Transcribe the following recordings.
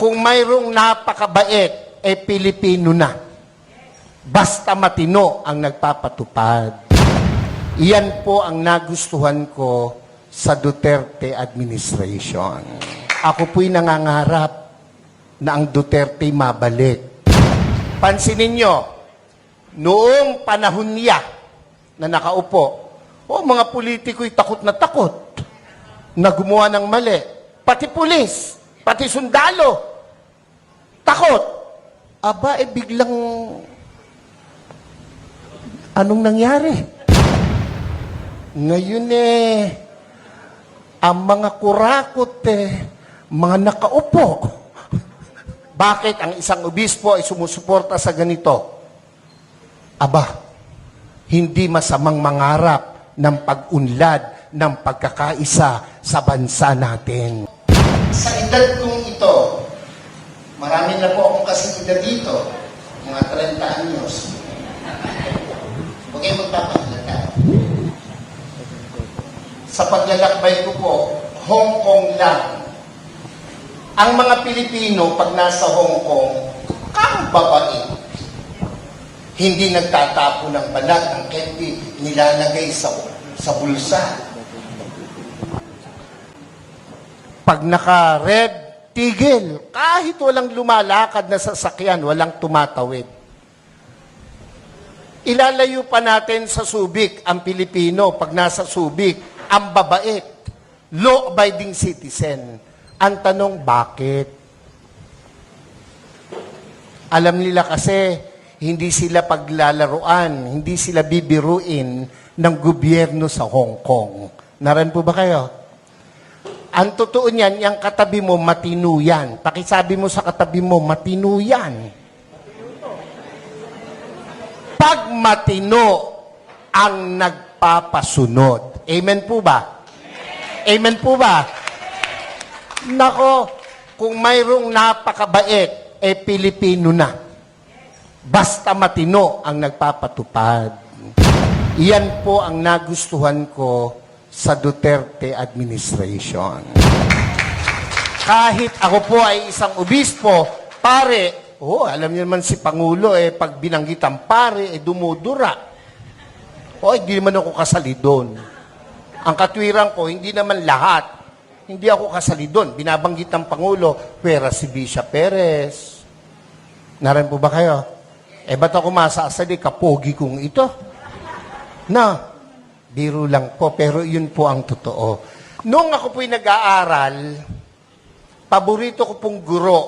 Kung mayroong napakabait, Pilipino na. Basta matino ang nagpapatupad. Iyan po ang nagustuhan ko sa Duterte administration. Ako po'y nangangarap na ang Duterte mabalik. Pansinin nyo, noong panahon niya na nakaupo, mga politiko'y takot na gumawa ng mali. Pati pulis, pati sundalo, takot. Aba, biglang, anong nangyari? Ngayon ang mga kurakot mga nakaupo. Bakit ang isang obispo ay sumusuporta sa ganito? Aba, hindi masamang mangarap ng pag-unlad ng pagkakaisa sa bansa natin. Sa edad kong ito, marami na po akong kasigida dito, mga 30 anyos. Huwag kayong magpapakita. Sa paglalakbay ko po, Hong Kong lang. Ang mga Pilipino, pag nasa Hong Kong, kang babae. Hindi nagtatapo ng balat ng candy, nilalagay sa bulsa. Pag naka-red, tigil. Kahit walang lumalakad na sasakyan, walang tumatawid. Ilalayo pa natin sa Subic ang Pilipino. Pag nasa Subic, ang babait. Law-abiding citizen. Ang tanong, bakit? Alam nila kasi, hindi sila paglalaruan, hindi sila bibiruin ng gobyerno sa Hong Kong. Naran po ba kayo? Ang totoo niyan, yung katabi mo, matino yan. Pakisabi mo sa katabi mo, matino yan. Pag matino ang nagpapasunod. Amen po ba? Amen po ba? Nako, kung mayroong napakabait, Pilipino na. Basta matino ang nagpapatupad. Iyan po ang nagustuhan ko sa Duterte administration. Kahit ako po ay isang obispo, pare, alam niyo naman si Pangulo, pag binanggit ang pare, dumudura. Hindi naman ako kasali doon. Ang katwiran ko, hindi naman lahat. Hindi ako kasali doon. Binabanggit ng Pangulo, pera si Bisha Perez. Naran po ba kayo? Ba't ako masasali? Kapogi kong ito. Biro lang po, pero yun po ang totoo. Noong ako po'y nag-aaral, paborito ko pong guro,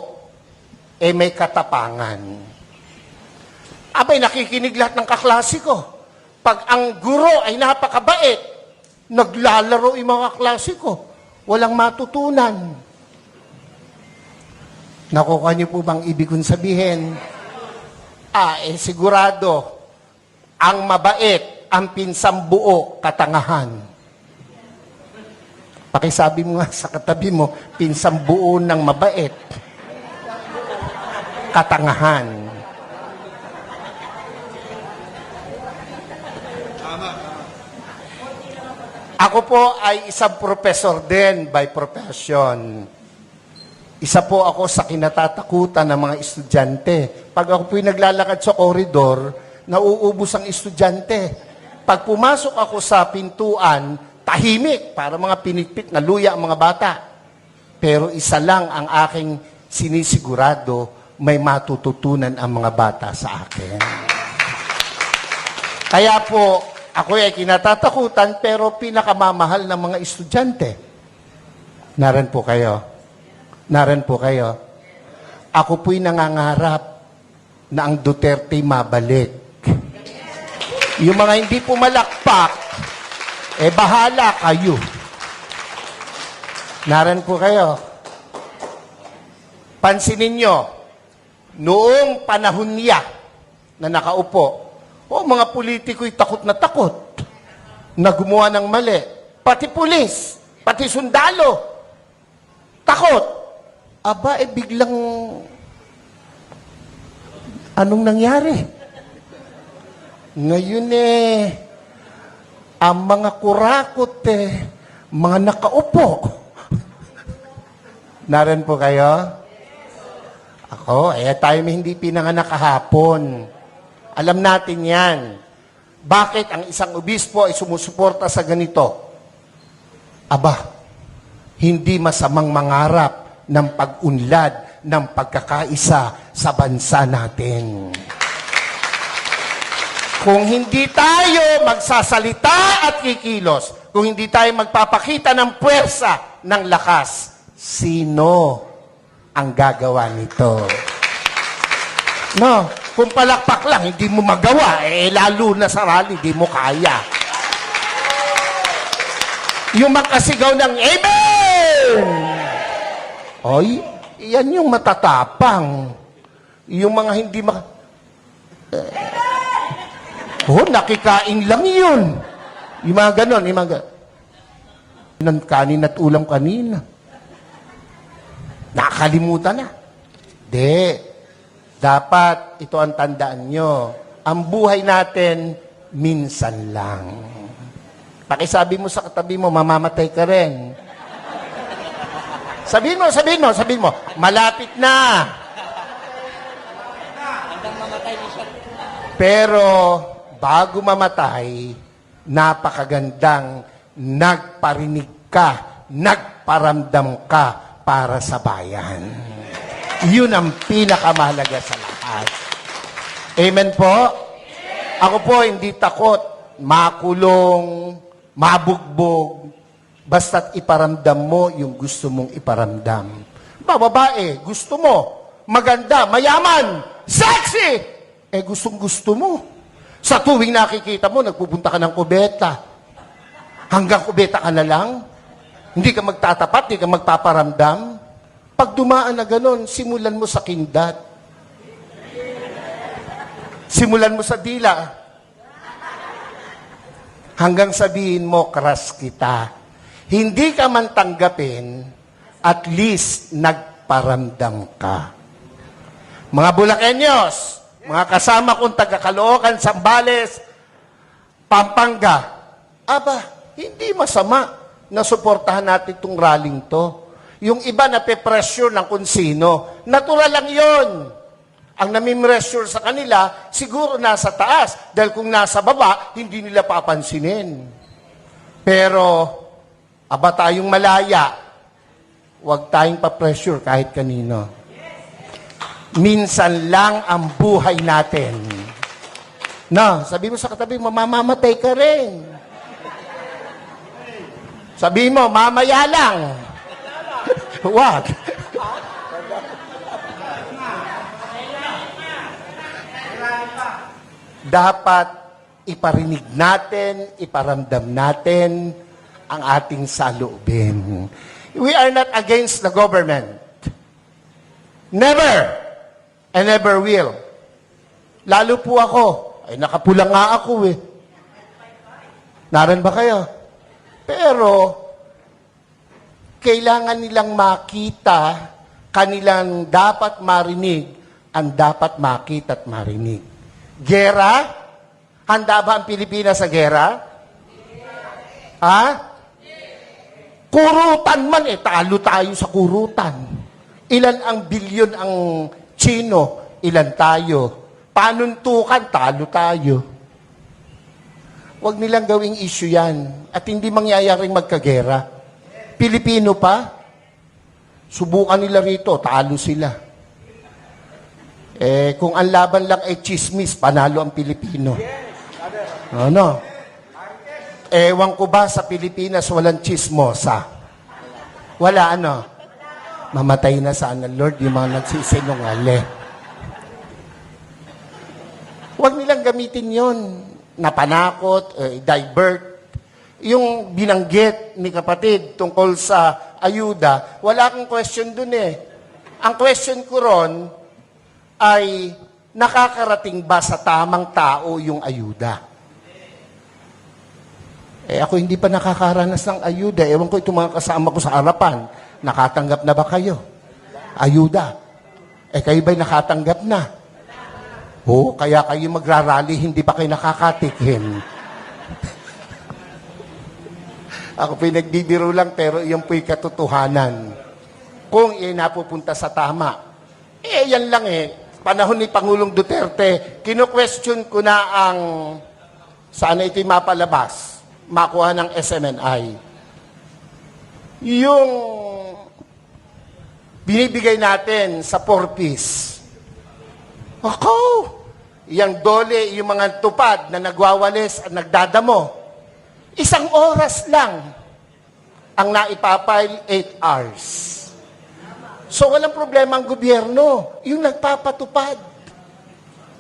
may katapangan. Abay, nakikinig lahat ng kaklase ko. Pag ang guro ay napakabait, naglalaro yung mga klase ko. Walang matutunan. Nakuha niyo po bang ibig kong sabihin? Sigurado, ang mabait, ang pinsang buo, katangahan. Pakisabi mo nga sa katabi mo, pinsang buo ng mabait, katangahan. Ako po ay isang professor din by profession. Isa po ako sa kinatatakutan ng mga estudyante. Pag ako po'y naglalakad sa koridor, nauubos ang estudyante. Pag pumasok ako sa pintuan, tahimik, para mga pinitpit na luya ang mga bata. Pero isa lang ang aking sinisigurado, may matututunan ang mga bata sa akin. Kaya po, ako ay kinatatakutan, pero pinakamamahal ng mga estudyante. Naran po kayo. Naran po kayo. Ako po'y nangangarap na ang Duterte mabalik. Yung mga hindi pumalakpak, bahala kayo. Naran po kayo. Pansinin nyo, noong panahon niya na nakaupo, mga politiko'y takot na gumawa ng mali. Pati pulis, pati sundalo, takot. Aba, biglang, anong nangyari? Ngayon ang mga kurakot mga nakaupo. Naran po kayo? Ako, tayo may hindi pinanganak kahapon. Alam natin yan. Bakit ang isang obispo ay sumusuporta sa ganito? Aba, hindi masamang mangarap ng pag-unlad ng pagkakaisa sa bansa natin. Kung hindi tayo magsasalita at kikilos, kung hindi tayo magpapakita ng puwersa, ng lakas, sino ang gagawa nito? No, kung palakpak lang, hindi mo magawa, lalo na sa rally, hindi mo kaya. Yung makasigaw ng Amen! Oy, yan yung matatapang. Yung mga hindi nakikain lang yun. Yung mga ganon, yung mga ng kanin at ulam kanina. Nakakalimutan na. Dapat ito ang tandaan nyo. Ang buhay natin, minsan lang. Pakisabi mo sa katabi mo, mamamatay ka rin. Sabihin mo, malapit na. Pero, bago mamatay, napakagandang nagparinig ka, nagparamdam ka para sa bayan. Yun ang pinakamahalaga sa lahat. Amen po? Ako po hindi takot makulong, mabugbog, basta't iparamdam mo yung gusto mong iparamdam. Babae, gusto mo, maganda, mayaman, sexy, gustong-gusto mo. Sa tuwing nakikita mo, nagpupunta ka ng kubeta. Hanggang kubeta ka na lang. Hindi ka magtatapat, hindi ka magpaparamdam. Pag dumaan na ganon, simulan mo sa kindat. Simulan mo sa dila. Hanggang sabihin mo, crush kita. Hindi ka man tanggapin, at least nagparamdam ka. Mga Bulakenyos, mga kasama kong taga-Caloocan, Zambales, Pampanga, hindi masama na suportahan natin itong rallying to. Yung iba na pe-pressure ng kung sino, natural lang yon. Ang nami-pressure sa kanila, siguro nasa taas. Dahil kung nasa baba, hindi nila papansinin. Pero, tayong malaya, huwag tayong pa-pressure kahit kanino. Minsan lang ang buhay natin. Sabi mo sa katabi, mamamatay ka rin. Sabi mo, mamaya lang. What? Dapat iparinig natin, iparamdam natin ang ating saloobin. We are not against the government. Never. And never will. Lalo po ako. Nakapula nga ako Naran ba kayo? Pero, kailangan nilang makita, kanilang dapat marinig, ang dapat makita at marinig. Gera? Handa ba ang Pilipinas sa gera? Kurutan man, talo tayo sa kurutan. Ilan ang bilyon ang Chino, ilan tayo. Panuntukan, talo tayo. Huwag nilang gawing issue yan. At hindi mangyayaring magkagera. Pilipino pa, subukan nila rito, talo sila. Kung ang laban lang ay chismis, panalo ang Pilipino. Ewan ko ba sa Pilipinas walang chismosa? Wala Mamatay na sana, Lord, yung mga nagsisinungali. Huwag nilang gamitin yon na panakot, divert. Yung binanggit ni kapatid tungkol sa ayuda, wala akong question dun Ang question ko ron ay nakakarating ba sa tamang tao yung ayuda? Ako hindi pa nakakaranas ng ayuda. Ewan ko itong mga kasama ko sa harapan. Nakatanggap na ba kayo? Ayuda. Kayo ba'y nakatanggap na? Kaya kayo magrarally, hindi pa kayo nakakatikim. Ako pinagbibiro lang, pero iyon po'y katotohanan. Kung napupunta sa tama, Yan lang panahon ni Pangulong Duterte, kino-question ko na ang sana ito'y mapalabas, makuha ng SMNI. Yung binibigay natin sa 4-piece. Ako, yung dole, yung mga tupad na nagwawalis at nagdadamo, 1 oras lang ang naipapile 8 hours. So walang problema ang gobyerno, yung nagpapatupad.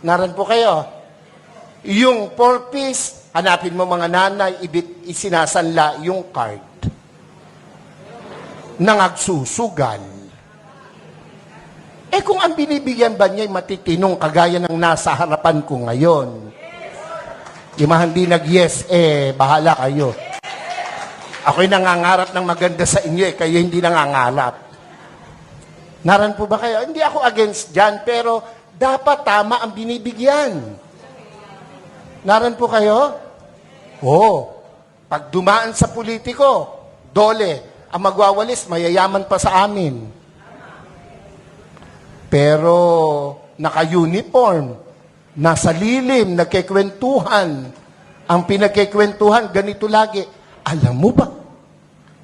Naran po kayo. Yung 4-piece, hanapin mo mga nanay, isinasanla yung card. Nangagsusugal. Kung ang binibigyan ba niya matitinong kagaya ng nasa harapan ko ngayon, yung mga hindi nag-yes, bahala kayo. Ako'y nangangarap ng maganda sa inyo, kayo hindi nangangarap. Naran po ba kayo? Hindi ako against dyan, pero dapat tama ang binibigyan. Naran po kayo? Pag dumaan sa politiko, dole, ang magwawalis, mayayaman pa sa amin. Pero naka-uniform, nasa lilim, nagkikwentuhan. Ang pinagkikwentuhan, ganito lagi. Alam mo ba?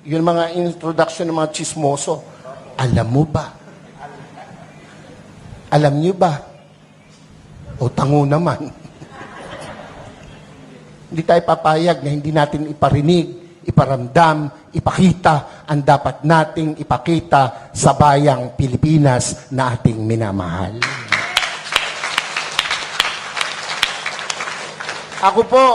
Yun mga introduction ng mga chismoso. Alam mo ba? Alam niyo ba? O tango naman. Hindi tayo papayag na hindi natin iparinig, iparamdam, ipakita ang dapat nating ipakita sa bayang Pilipinas na ating minamahal. Ako po,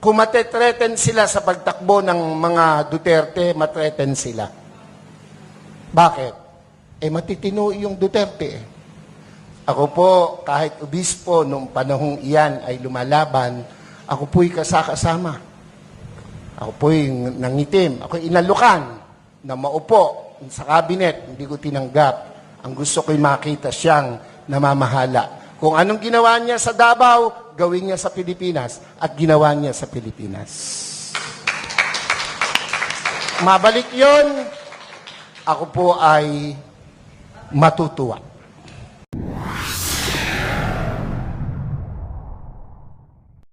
kung matetreten sila sa pagtakbo ng mga Duterte, matreten sila. Bakit? Matitino yung Duterte. Ako po, kahit obispo, nung panahong iyan ay lumalaban, ako po'y kasama. Ako po'y nangitim. Ako'y inalukan na maupo sa kabinet. Hindi ko tinanggap. Ang gusto ko'y makita siyang namamahala. Kung anong ginawa niya sa Davao, gawin niya sa Pilipinas. At ginawa niya sa Pilipinas. Mabalik yon, ako po ay matutuwa.